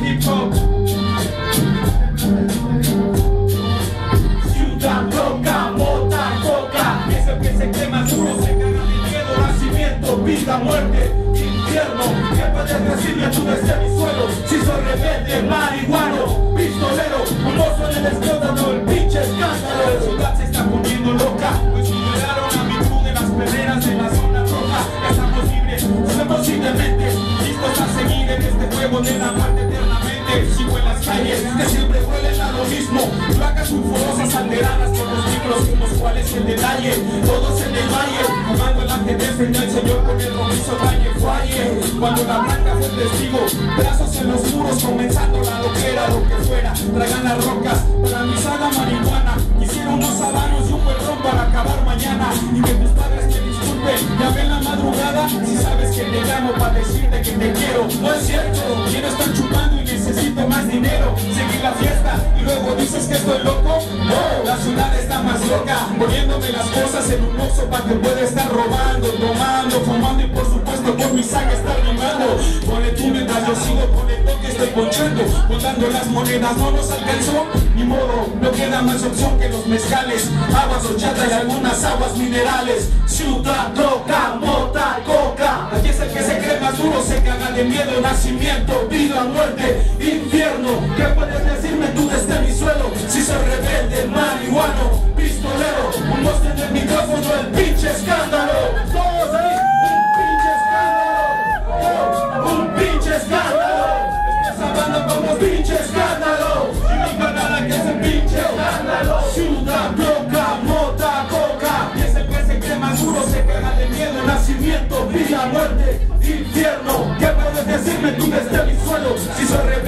hip hop. Ciudad loca, mota, coca. Es el que se quema duro, se caga de miedo. Nacimiento, vida, muerte, infierno. ¿Qué puedes decirme tú desde mi suelo? Si soy rebelde, marihuano, pistolero, un mozo en el escándalo, el pinche escándalo. La ciudad se está poniendo loca, pues superaron la virtud de las perreras en la zona roja. Estamos libres, somos simplemente listos a seguir en este juego de la muerte eternamente. Sigo en las calles, que siempre huelen a lo mismo. Placas sulfurosas alteradas por los libros, los cuales el detalle, todos en el valle, jugando el ajedrez en el señor con el rojizo valle falle. Cuando la blanca fue testigo, brazos en los muros, comenzando la loquera, lo que fuera, tragan las rocas para mi saga marihuana. Hicieron unos habanos y un buen ron para acabar mañana. Y que tus padres te disculpen, ya ven la madrugada. Si sabes que te llamo para decirte que te quiero, no es cierto. Quiero estar chupando y necesito más dinero. Seguir la fiesta y luego dices que estoy loco. No, la ciudad está más loca, poniéndome las cosas en un oxo para que pueda estar robando, tomando, fumando y por supuesto con mi saga estar rimando. Ponle tú mientras yo sigo con el toque estoy ponchando, contando las monedas, no nos alcanzó, ni modo, no queda más opción que los mezcales, aguas horchata y algunas aguas minerales. Ciudad, droga, mota, coca. Aquí es el que se cree más duro, se caga de miedo. Nacimiento, vida, muerte, infierno. ¿Qué puedes decirme tú desde mi suelo? Si soy rebelde, marihuano, pistolero, un monstruo en el micrófono, el pinche escándalo. Todos ahí, un pinche escándalo. Esta banda como pinche escándalo. Y mi canal que es el pinche escándalo. Ciudad, loca, mota, coca. Y es el que se cree más duro, se caga de miedo. Nacimiento, vida, muerte, infierno. ¿Qué puedes decirme tú desde mi suelo? Si soy rebelde,